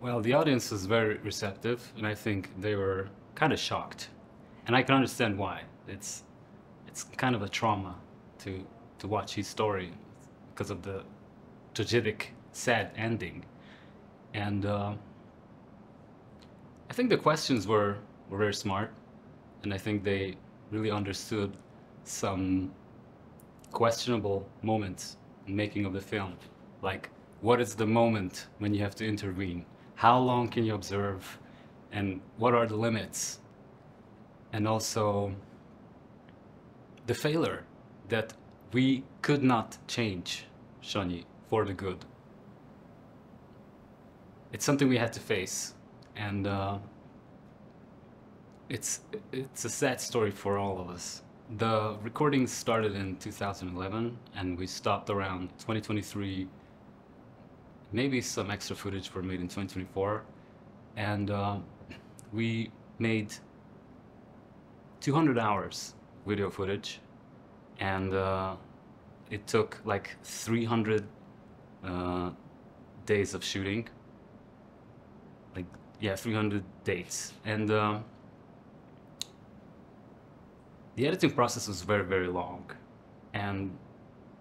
Well, the audience was very receptive, and I think they were kind of shocked. And I can understand why. It's kind of a trauma to watch his story because of the tragic, sad ending. And I think the questions were very smart, and I think they really understood some questionable moments in making of the film. Like, what is the moment when you have to intervene? How long can you observe? And what are the limits? And also the failure that we could not change Shani for the good. It's something we had to face, and it's it's a sad story for all of us. The recording started in 2011, and we stopped around 2023. Maybe some extra footage were made in 2024, and we made 200 hours video footage, and it took like 300 days of shooting. Like, yeah, 300 days. And the editing process was very, very long. And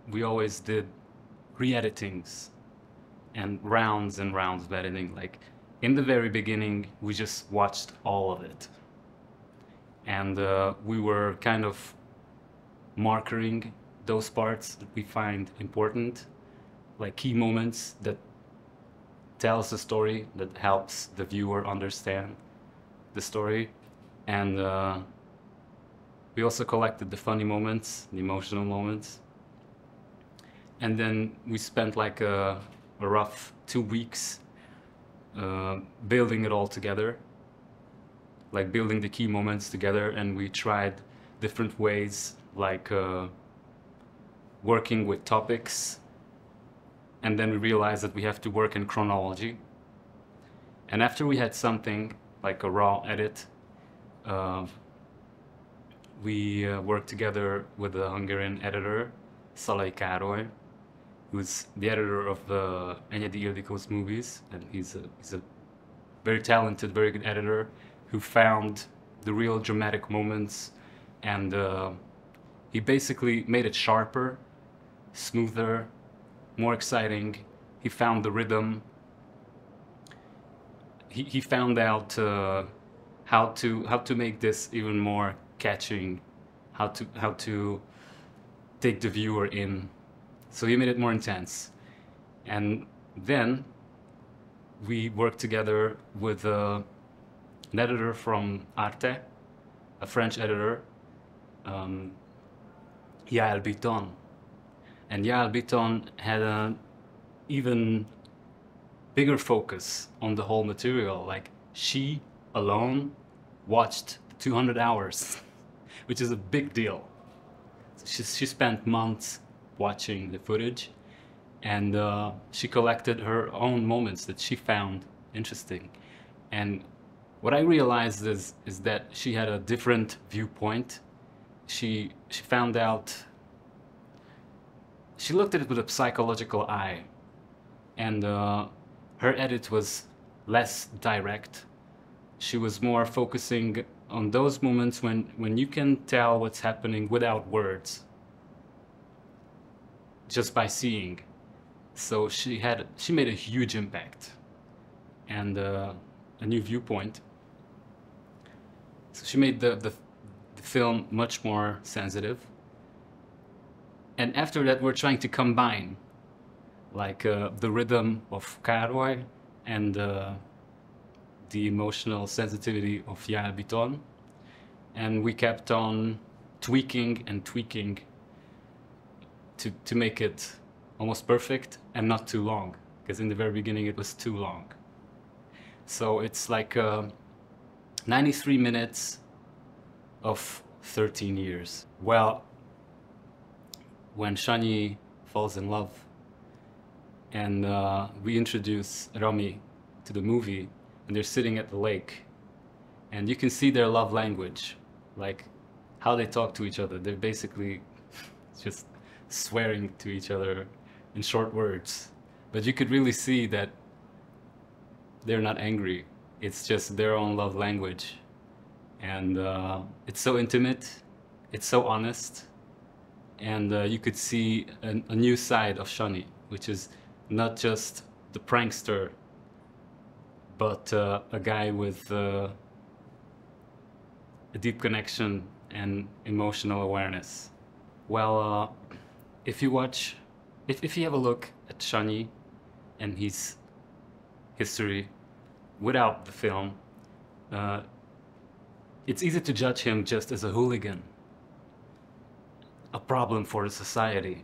we always did re-editings and rounds of editing. Like, in the very beginning, we just watched all of it. And we were kind of markering those parts that we find important, like key moments that tells the story, that helps the viewer understand the story. And we also collected the funny moments, the emotional moments. And then we spent like a rough 2 weeks building it all together, like building the key moments together. And we tried different ways, like working with topics. And then we realized that we have to work in chronology. And after we had something like a raw edit, we worked together with a Hungarian editor, Szalai Károly, who's the editor of the Enyedi Ildikó's movies, and he's a very talented, very good editor who found the real dramatic moments, and he basically made it sharper, smoother, more exciting. He found the rhythm. He found out how to make this even more catching, how to take the viewer in. So he made it more intense. And then we worked together with an editor from Arte, a French editor, Yael Biton. And Yael Biton had an even bigger focus on the whole material. Like, she alone watched 200 hours, which is a big deal. She spent months watching the footage, and she collected her own moments that she found interesting. And what I realized is that she had a different viewpoint. She found out, she looked at it with a psychological eye, and her edit was less direct. She was more focusing on those moments when you can tell what's happening without words, just by seeing. So she made a huge impact and a new viewpoint. So she made the film much more sensitive. And after that, we're trying to combine like the rhythm of Károly and the emotional sensitivity of Yael Biton. And we kept on tweaking and tweaking to make it almost perfect and not too long, because in the very beginning it was too long. So it's like 93 minutes of 13 years. Well, when Shani falls in love and we introduce Rami to the movie, and they're sitting at the lake, and you can see their love language, like how they talk to each other. They're basically just swearing to each other in short words. But you could really see that they're not angry. It's just their own love language. And it's so intimate, it's so honest, and you could see a new side of Shani, which is not just the prankster, but a guy with a deep connection and emotional awareness. Well, if you watch, if you have a look at Shani and his history without the film, it's easy to judge him just as a hooligan, a problem for the society.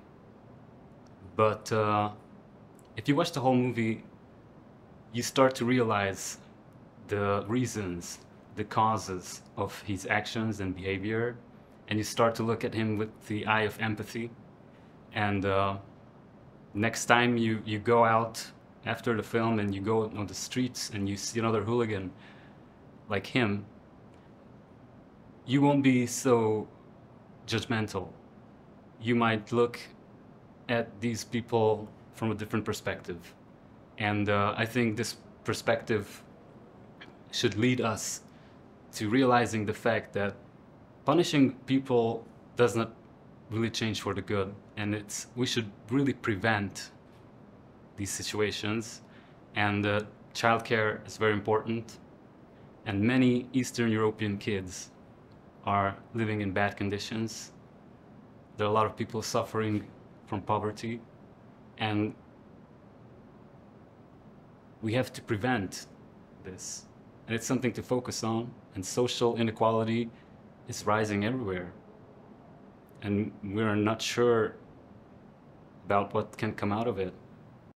But if you watch the whole movie, you start to realize the reasons, the causes of his actions and behavior, and you start to look at him with the eye of empathy. And next time you go out after the film and you go on the streets and you see another hooligan like him, you won't be so judgmental. You might look at these people from a different perspective. And I think this perspective should lead us to realizing the fact that punishing people does not really change for the good. And we should really prevent these situations. And childcare is very important. And many Eastern European kids are living in bad conditions. There are a lot of people suffering from poverty, and we have to prevent this. And it's something to focus on, and social inequality is rising everywhere. And we're not sure about what can come out of it.